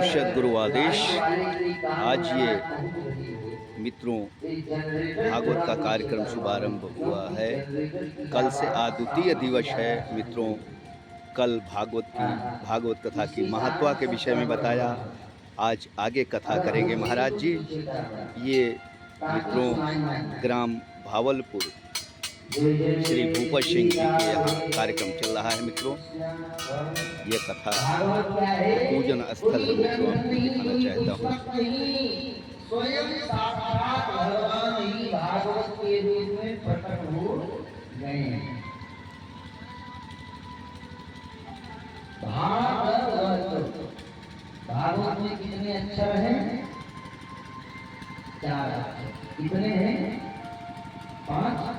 शिष्य गुरु आदेश। आज ये मित्रों भागवत का कार्यक्रम शुभारंभ हुआ है। कल से अद्वितीय दिवस है मित्रों। कल भागवत कथा की महत्व के विषय में बताया। आज आगे कथा करेंगे महाराज जी। ये मित्रों ग्राम भावलपुर श्री भूपत सिंह जी के यहाँ कार्यक्रम चल रहा है मित्रों। ये कथा पूजन स्थल है मित्रों, आपको दिखाना चाहता हूँ। स्वयं साक्षात भगवान ही भागवत के रूप में प्रकट हो गए हैं। भागवत में कितने अक्षर हैं? 4 अक्षर। कितने हैं? 5 4।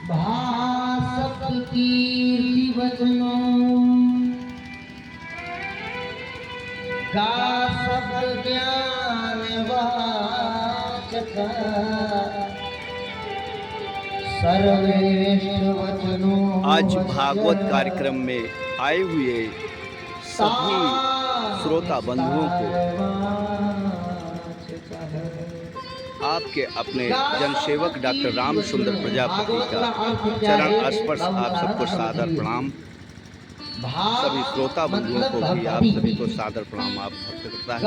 भासप्ती वचनों का शब्द ज्ञान वाचक सर्वेश्वर वचनों। आज भागवत कार्यक्रम में आए हुए सभी श्रोता बंधुओं को आपके अपने जनसेवक डॉक्टर राम सुंदर प्रजापति का चरण स्पर्श आप सबको सादर प्रणाम। सभी श्रोता बंधुओं को भी आप सभी को सादर प्रणाम आप भक्त करता है।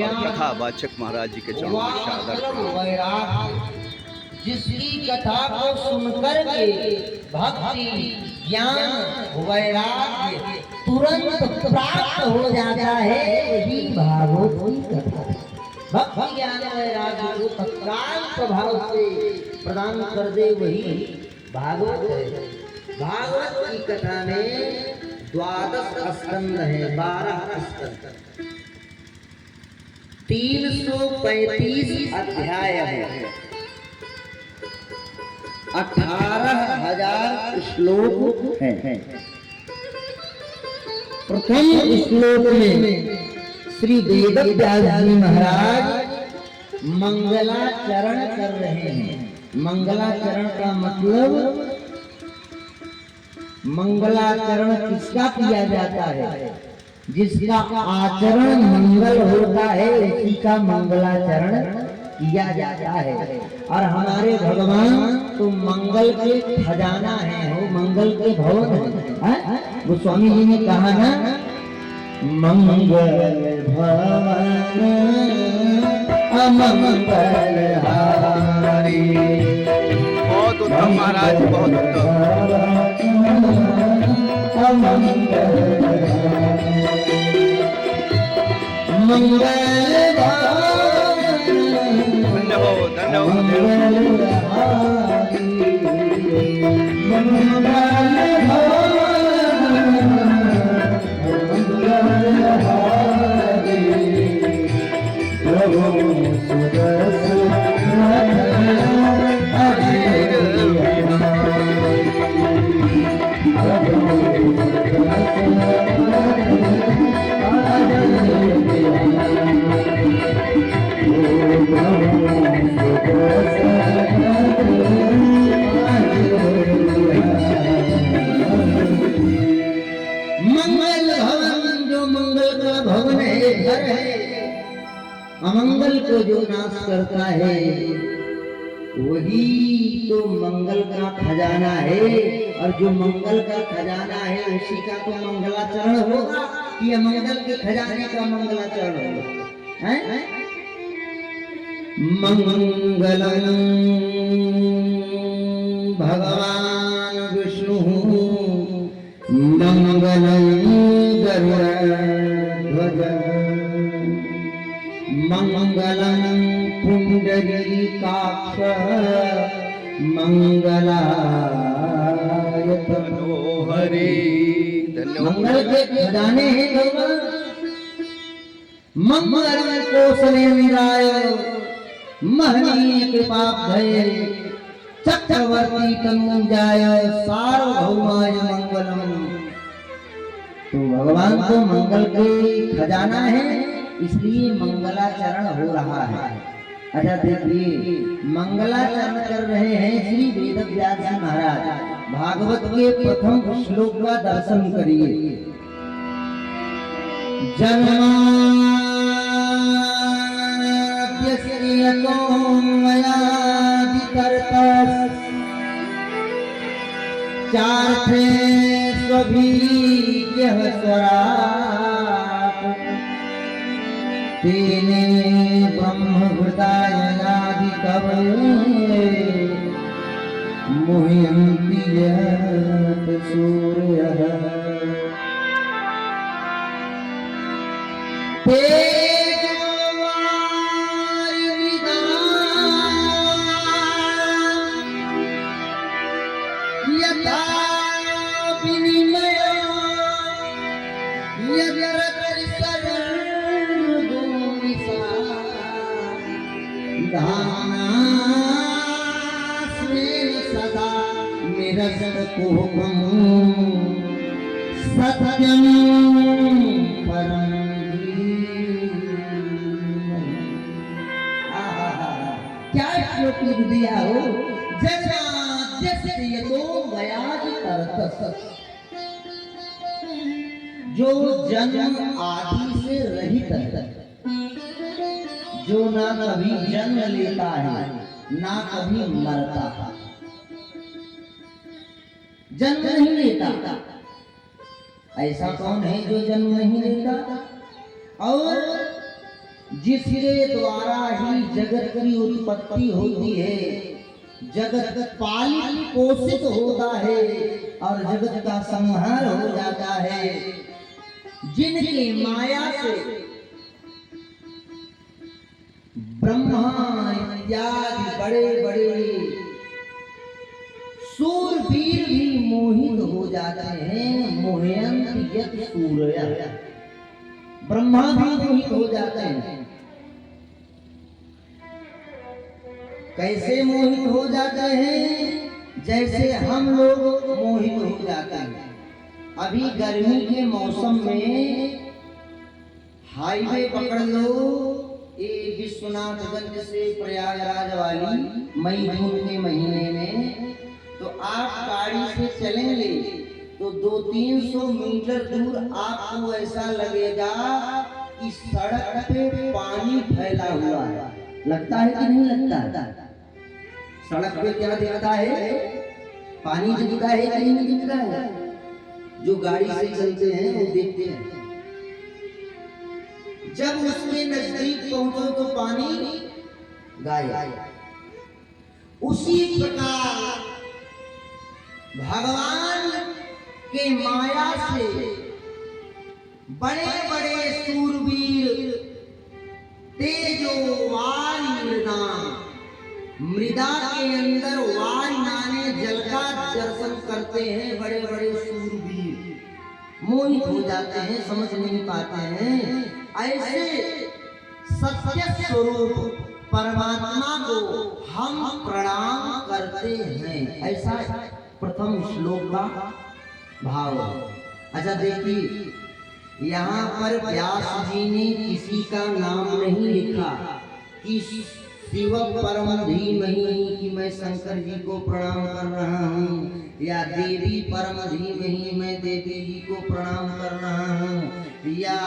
और कथा वाचक महाराज जी के चरणों में सादर प्रणाम। जिसकी कथा को सुनकर के भक्ति ज्ञान वैराग्य तुरंत प्राप्त हो जाता है, वही भागवत की कथा। भक्ति ज्ञान वैराग्य को तत्काल प्रभाव से प्रदान कर दे, वही भागवत है। भागवत की कथा में 12 स्कंद है, 12 स्कंद, 335 अध्याय है, 18,000 श्लोक हैं। प्रथम श्लोक में श्री वेदव्यास जी महाराज मंगलाचरण कर रहे हैं। मंगलाचरण का मतलब, मंगलाचरण किसका किया जाता है? जिसका आचरण मंगल होता है उसी का मंगलाचरण किया जाता है। और हमारे भगवान तो मंगल के खजाना है, वो मंगल के भवन है। वो स्वामी जी ने कहा ना, मंगल भवन अमंगल हारी। बहुत उत्तम महाराज, बहुत उत्तम। मंगल अमंगल को जो नाश करता है वही तो मंगल का खजाना है। और जो मंगल का खजाना है उसी का तो मंगलाचरण होगा, कि अमंगल के खजाने का मंगलाचरण होगा। हैं? मंगलम भगवान विष्णु मंगलम गरुड़ध्वज मंगलम पुंडरीकाक्ष मंगलाय हरि। मंगल के खजाने हैं भगवान। मंगलम कौशलेन्द्राय महनीय कृपाब्धये चक्रवर्ती तनूजाय सार्वभौमाय मंगलम। तो भगवान तो मंगल के खजाना है, इसलिए मंगलाचरण हो रहा है। अच्छा देखिए, मंगलाचरण कर रहे हैं श्री वेदव्यास जी महाराज। भागवत के प्रथम श्लोक का दर्शन करिए। जन्माद्यस्य मयादितरतः चार्थे स्वभीर्यः स्वराट् तेने ब्रह्मभृतायनादि कवये मुह्यन्ति यत् सूर्यः यथा विनिमयो सदा निरस्तकोपम् सत्यं परं क्या श्लोक लिख दिया हो। जन्माद्यस्य यतो मयादितरतः, जो जन्म आदि से रहित है, जो ना कभी जन्म लेता है ना कभी मरता है, जन्म नहीं लेता। ऐसा कौन है जो जन्म नहीं लेता और जिसके द्वारा ही जगत की उत्पत्ति होती है, जगत पालित पोषित होता है और जगत का संहार हो जाता है, जिनकी माया से ब्रह्मा इत्यादि बड़े बड़े सूरवीर भी मोहित हो जाते हैं। मोहयन्ति यत् सूर्यः, ब्रह्मा भी मोहित हो जाते हैं। कैसे मोहित हो जाते हैं? जैसे हम लोग मोहित हो जाते हैं। अभी गर्मी के मौसम में हाईवे पकड़ लो, ये विश्वनाथगंज से प्रयागराज वाली मई जून के महीने में, तो आप गाड़ी से चलेंगे तो 200-300 मीटर दूर आपको ऐसा लगेगा कि सड़क पे पानी फैला हुआ है। लगता है कि नहीं लगता? सड़क पे क्या दिखता है? पानी दिखता है कि नहीं दिखता है? जो गाड़ी से चलते हैं वो देखते हैं। जब उसके नजदीक पहुंचो तो पानी गायब। उसी प्रकार भगवान के माया से बड़े बड़े सूरवीर तेजोवान मृदा के अंदर वायुनाने जल का दर्शन करते हैं। बड़े बड़े सूरवीर मोहित हो जाते हैं, समझ नहीं पाते हैं। ऐसे सत्य स्वरूप परमात्मा को हम प्रणाम करते हैं। ऐसा प्रथम श्लोक का भाव। अच्छा देखिए, यहाँ पर व्यास जी ने किसी का नाम नहीं लिखा कि शिव परम धीमहि कि मैं शंकर जी को प्रणाम कर रहा हूँ, या देवी परम धीमहि मैं देवी जी को प्रणाम कर रहा हूँ, या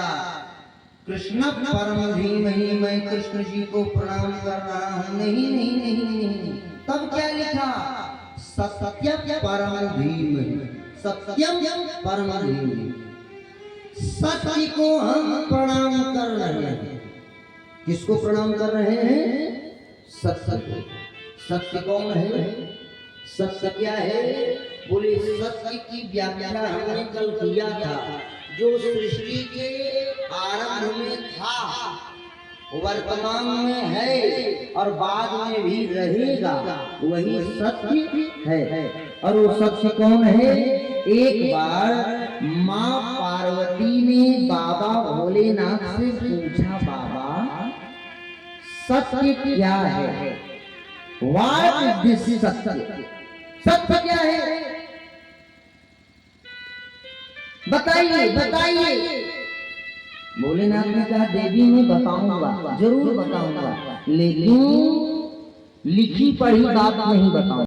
कृष्ण परम धीमहि मैं कृष्ण जी को प्रणाम कर रहा हूँ। नहीं नहीं नहीं नहीं, तब क्या लिखा? सत्यम परम धीमहि, सत्यम परम धीमहि। सत्य को हम प्रणाम कर रहे हैं। किसको प्रणाम कर रहे हैं? सत्य को। सत्य कौन है? सत्य क्या है? बोले सत्य की व्याख्या हमने कल किया था। जो सृष्टि के आरंभ में था, वर्तमान में है और बाद में भी रहेगा, वही सत्य है। और वो सत्य कौन है? एक बार माँ पार्वती ने बाबा भोलेनाथ से पूछा, बाबा सत्य क्या है? व्हाट इज दिस सत्य? सत्य क्या है? बताइए बताइए। भोलेनाथ ने कहा, देवी मैं बताऊंगा, जरूर बताऊंगा। लेकिन लिखी पढ़ी बात नहीं बताऊं।